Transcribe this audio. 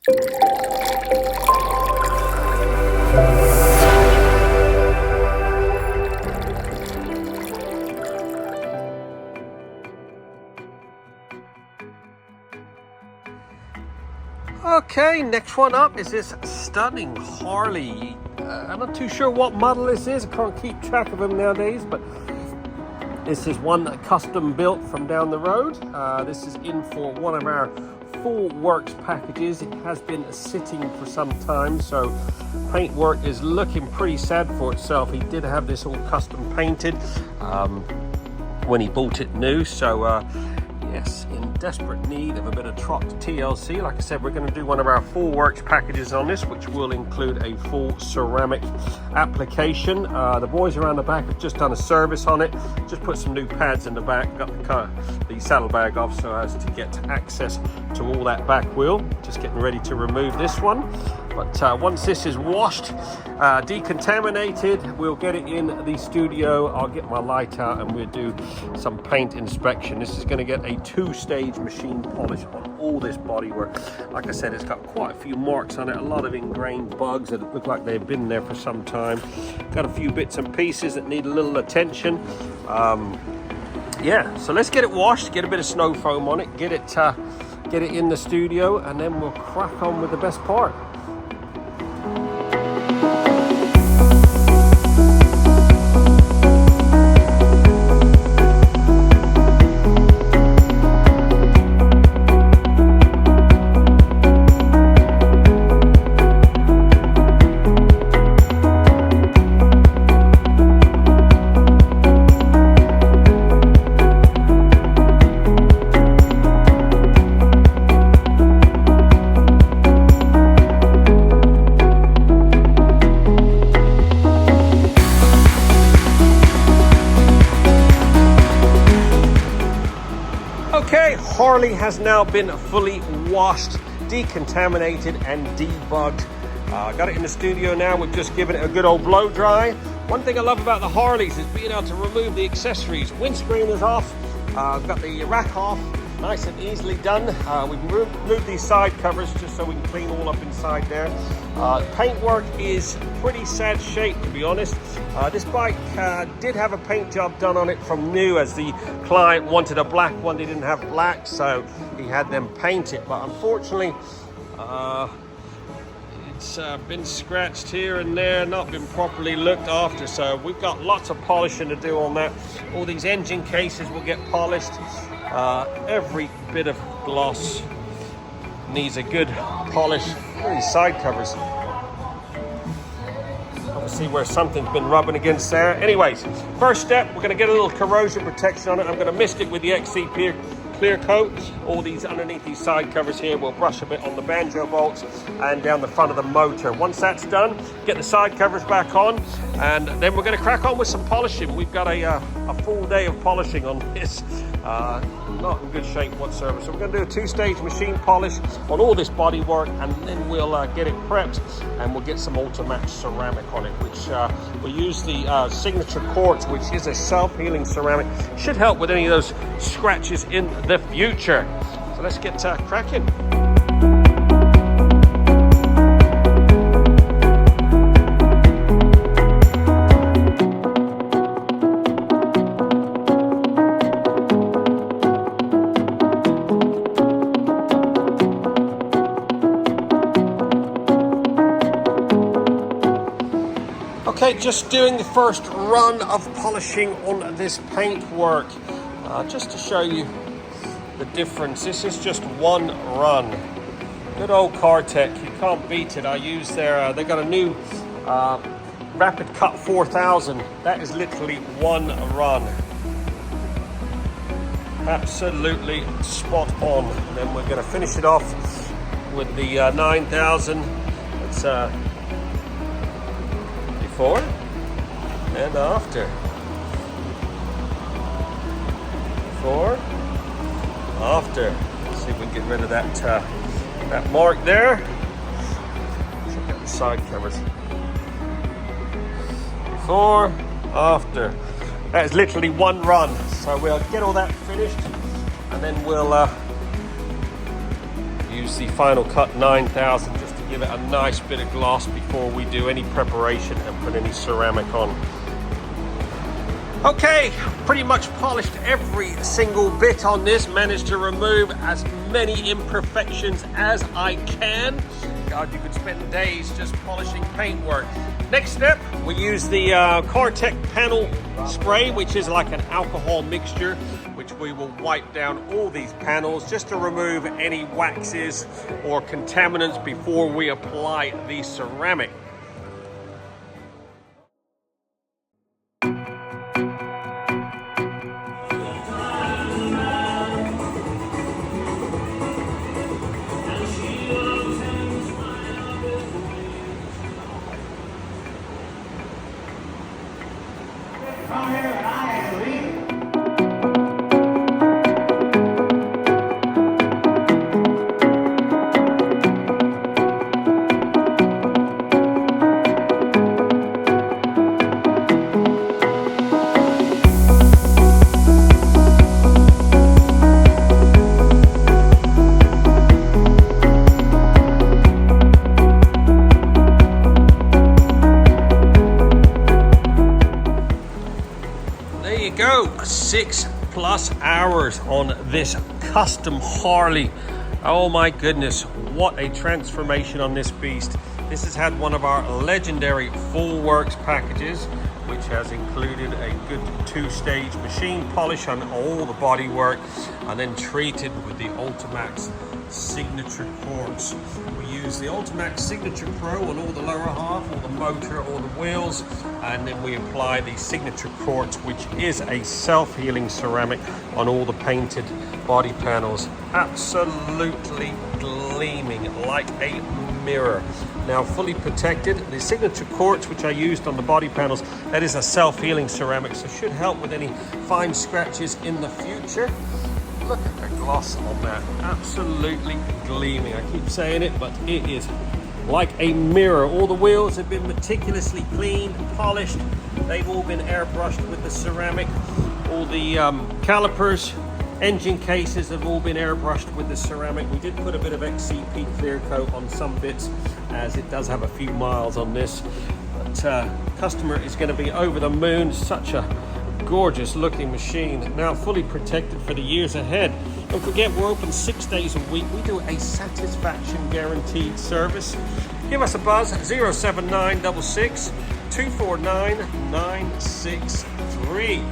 Okay, next one up is this stunning Harley. I'm not too sure what model this is. I can't keep track of them nowadays, but this is one custom built from down the road. This is in for one of our full works packages. It has been sitting for some time, so paint work is looking pretty sad for itself. He did have this all custom painted when he bought it new, so yes, in desperate need of a bit of Trott TLC. Like I said, we're going to do one of our full works packages on this, which will include a full ceramic application. The boys around the back have just done a service on it, just put some new pads in the back, got the saddlebag off so as to get access to all that back wheel. Just getting ready to remove this one. But once this is washed, decontaminated, we'll get it in the studio. I'll get my light out and we'll do some paint inspection. This is going to get a two-stage machine polish on all this bodywork. Like I said, it's got quite a few marks on it, a lot of ingrained bugs that look like they've been there for some time. Got a few bits and pieces that need a little attention. Yeah, so let's get it washed, get a bit of snow foam on it, get it in the studio, and then we'll crack on with the best part. Okay, Harley has now been fully washed, decontaminated and debugged. Got it in the studio now. We've just given it a good old blow dry. One thing I love about the Harleys is being able to remove the accessories. Windscreen is off, got the rack off, nice and easily done. We've removed these side covers just so we can clean all up inside there. Paintwork is pretty sad shape, to be honest. This bike did have a paint job done on it from new, as the client wanted a black one. They didn't have black, so he had them paint it. But unfortunately, it's been scratched here and there, not been properly looked after. So we've got lots of polishing to do on that. All these engine cases will get polished. Every bit of gloss needs a good polish. These side covers, obviously where something's been rubbing against there. Anyways, first step, we're going to get a little corrosion protection on it. I'm going to mist it with the XC clear coat. All these underneath these side covers here, we'll brush a bit on the banjo bolts and down the front of the motor. Once that's done, get the side covers back on, and then we're going to crack on with some polishing. We've got a full day of polishing on this. Not in good shape whatsoever. So we're going to do a two-stage machine polish on all this bodywork, and then we'll get it prepped, and we'll get some ultra-match ceramic on it, which we'll use the Signature Quartz, which is a self-healing ceramic. Should help with any of those scratches in the future. So let's get cracking. Okay, just doing the first run of polishing on this paintwork, just to show you the difference. This is just one run. Good old Cartech, you can't beat it. I use their, they got a new Rapid Cut 4000. That is literally one run. Absolutely spot on. And then we're going to finish it off with the 9000. It's before and after. Before, after. Let's see if we can get rid of that that mark there. Check out the side covers. Before, after. That is literally one run. So we'll get all that finished, and then we'll use use the Final Cut 9000 just to give it a nice bit of gloss before we do any preparation and put any ceramic on. Okay, pretty much polished every single bit on this, managed to remove as many imperfections as I can. God, you could spend days just polishing paintwork. Next step, we use the Cortec panel spray, which is like an alcohol mixture, which we will wipe down all these panels just to remove any waxes or contaminants before we apply the ceramic. Go 6+ hours on this custom Harley. Oh my goodness, what a transformation on this beast. This has had one of our legendary full works packages, which has included a good 2-stage machine polish on all the bodywork and then treated with the Ultimax Signature quartz. We use the Ultimax Signature Pro on all the lower half, all the motor, all the wheels, and then we apply the Signature quartz, which is a self-healing ceramic, on all the painted body panels. Absolutely gleaming like a mirror. Now fully protected. The Signature quartz, which I used on the body panels, that is a self-healing ceramic, so should help with any fine scratches in the future. Look at the gloss on that, absolutely gleaming. I keep saying it, but it is like a mirror. All the wheels have been meticulously cleaned, polished. They've all been airbrushed with the ceramic. All the calipers, engine cases have all been airbrushed with the ceramic. We did put a bit of XCP clear coat on some bits, as it does have a few miles on this. But customer is going to be over the moon. Such a gorgeous looking machine, now fully protected for the years ahead. Don't forget, we're open 6 days a week. We do a satisfaction guaranteed service. Give us a buzz, 07966 249 963.